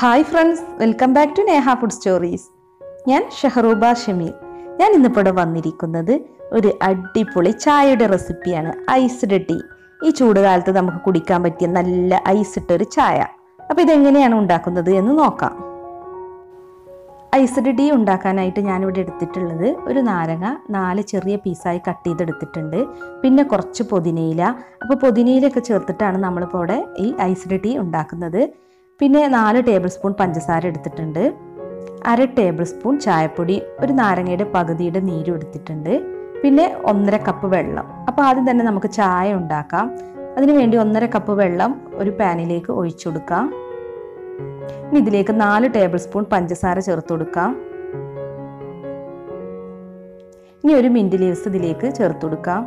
Hi friends, welcome back to Neha food stories. ഞാൻ ഷഹറൂബ ഷമീൽ. ഞാൻ ഇന്നിപ്പോൾ ഇവിടെ വന്നിരിക്കുന്നത് ഒരു അടിപൊളി ചായയുടെ റെസിപ്പിയാണ്, ഐസ്ഡ് ടീ. ഈ ചൂടുകാലത്ത് നമുക്ക് കുടിക്കാൻ പറ്റിയ നല്ല ഐസ് ഇട്ടൊരു ചായ. അപ്പോൾ ഇതെങ്ങനെയാണ് ഉണ്ടാക്കുന്നത് എന്ന് നോക്കാം. ഐസ്ഡ് ടീ ഉണ്ടാക്കാനായിട്ട് ഞാനിവിടെ എടുത്തിട്ടുള്ളത് ഒരു നാരങ്ങ 4 ചെറിയ പീസായി കട്ട് ചെയ്തെടുത്തിട്ടുണ്ട്. പിന്നെ കുറച്ച് പുതിനയില. അപ്പോൾ പുതിനയിലൊക്കെ ചേർത്തിട്ടാണ് നമ്മളിപ്പോൾ ഇവിടെ ഈ ഐസ്ഡ് ടീ ഉണ്ടാക്കുന്നത്. പിന്നെ 4 ടേബിൾ സ്പൂൺ പഞ്ചസാര എടുത്തിട്ടുണ്ട്, 1/2 ടേബിൾ സ്പൂൺ ചായപ്പൊടി, ഒരു നാരങ്ങയുടെ പകുതിയുടെ നീരും എടുത്തിട്ടുണ്ട്, പിന്നെ 1.5 കപ്പ് വെള്ളം. അപ്പോൾ ആദ്യം തന്നെ നമുക്ക് ചായ ഉണ്ടാക്കാം. അതിനുവേണ്ടി 1.5 കപ്പ് വെള്ളം ഒരു പാനിലേക്ക് ഒഴിച്ചു കൊടുക്കാം. ഇനി ഇതിലേക്ക് 4 ടേബിൾ സ്പൂൺ പഞ്ചസാര ചേർത്ത് കൊടുക്കാം. ഇനി ഒരു മിന്റ് ലീവ്സ് ഇതിലേക്ക് ചേർത്ത് കൊടുക്കാം.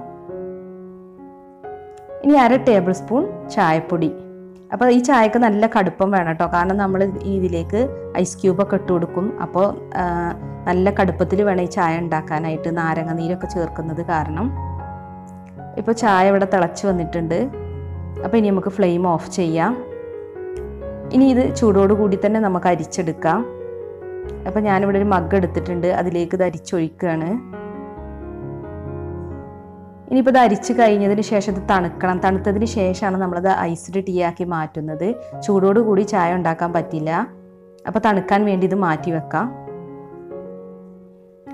ഇനി 1/2 ടേബിൾ സ്പൂൺ ചായപ്പൊടി. അപ്പോൾ ഈ ചായക്ക് നല്ല കടുപ്പം വേണം കേട്ടോ, കാരണം നമ്മൾ ഇതിലേക്ക് ഐസ് ക്യൂബൊക്കെ ഇട്ട് കൊടുക്കും. അപ്പോൾ നല്ല കടുപ്പത്തിൽ വേണം ഈ ചായ ഉണ്ടാക്കാനായിട്ട്, നാരങ്ങ നീരൊക്കെ ചേർക്കുന്നത് കാരണം. ഇപ്പോൾ ചായ ഇവിടെ തിളച്ച് വന്നിട്ടുണ്ട്. അപ്പോൾ ഇനി നമുക്ക് ഫ്ലെയിം ഓഫ് ചെയ്യാം. ഇനി ഇത് ചൂടോടുകൂടി തന്നെ നമുക്ക് അരിച്ചെടുക്കാം. അപ്പോൾ ഞാനിവിടെ ഒരു മഗ് എടുത്തിട്ടുണ്ട്, അതിലേക്ക് ഇത് അരിച്ചൊഴിക്കുകയാണ്. ഇനിയിപ്പോൾ ഇത് അരിച്ച് കഴിഞ്ഞതിന് ശേഷം ഇത് തണുക്കണം. തണുത്തതിന് ശേഷമാണ് നമ്മളത് ഐസ്ഡ് ടീ ആക്കി മാറ്റുന്നത്. ചൂടോടുകൂടി ചായ ഉണ്ടാക്കാൻ പറ്റില്ല. അപ്പോൾ തണുക്കാൻ വേണ്ടി ഇത് മാറ്റി വെക്കാം.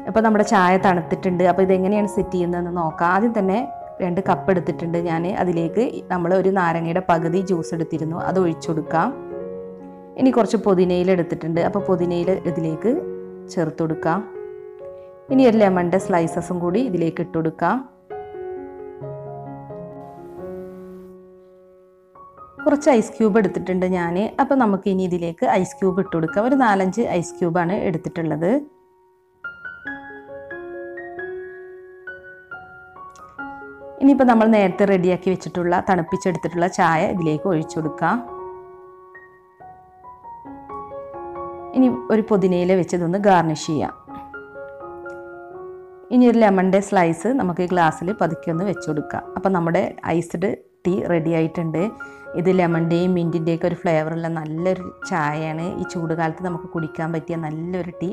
അപ്പോൾ നമ്മുടെ ചായ തണുത്തിട്ടുണ്ട്. അപ്പോൾ ഇതെങ്ങനെയാണ് സെറ്റ് ചെയ്യുന്നതെന്ന് നോക്കാം. ആദ്യം തന്നെ 2 കപ്പ് എടുത്തിട്ടുണ്ട് ഞാൻ. അതിലേക്ക് നമ്മൾ ഒരു നാരങ്ങയുടെ പകുതി ജ്യൂസ് എടുത്തിരുന്നു, അത് ഒഴിച്ചു കൊടുക്കാം. ഇനി കുറച്ച് പുതിനയില എടുത്തിട്ടുണ്ട്. അപ്പോൾ പുതിനയില ഇതിലേക്ക് ചേർത്ത് കൊടുക്കാം. ഇനി ഒരു ലെമണിൻ്റെ സ്ലൈസസും കൂടി ഇതിലേക്ക് ഇട്ട് കൊടുക്കാം. കുറച്ച് ഐസ് ക്യൂബ് എടുത്തിട്ടുണ്ട് ഞാൻ. അപ്പോൾ നമുക്ക് ഇനി ഇതിലേക്ക് ഐസ് ക്യൂബ് ഇട്ട് കൊടുക്കാം. ഒരു 4-5 ഐസ് ക്യൂബാണ് എടുത്തിട്ടുള്ളത്. ഇനിയിപ്പോൾ നമ്മൾ നേരത്തെ റെഡിയാക്കി വെച്ചിട്ടുള്ള തണുപ്പിച്ചെടുത്തിട്ടുള്ള ചായ ഇതിലേക്ക് ഒഴിച്ചു കൊടുക്കാം. ഇനി ഒരു പുതിനയില വെച്ച് ഇതൊന്ന് ഗാർണിഷ് ചെയ്യാം. ഇനി ഒരു ലെമണിൻ്റെ സ്ലൈസ് നമുക്ക് ഈ ഗ്ലാസ്സിൽ പതുക്കെ ഒന്ന് വെച്ച് കൊടുക്കാം. അപ്പോൾ നമ്മുടെ ഐസ്ഡ് ടീ റെഡി ആയിട്ടുണ്ട്. ഇത് ലെമണിൻ്റെയും മിൻറ്റിൻ്റെയൊക്കെ ഒരു ഫ്ലേവറുള്ള നല്ലൊരു ചായയാണ്. ഈ ചൂടുകാലത്ത് നമുക്ക് കുടിക്കാൻ പറ്റിയ നല്ലൊരു ടീ.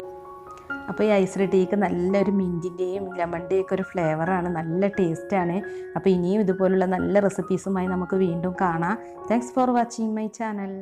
അപ്പോൾ ഈ ഐസ്ഡ് ടീക്ക് നല്ലൊരു മിൻറ്റിൻ്റെയും ലെമണിൻ്റെയും ഒക്കെ ഒരു ഫ്ലേവറാണ്, നല്ല ടേസ്റ്റാണ്. അപ്പോൾ ഇനിയും ഇതുപോലുള്ള നല്ല റെസിപ്പീസുമായി നമുക്ക് വീണ്ടും കാണാം. Thanks for watching my channel.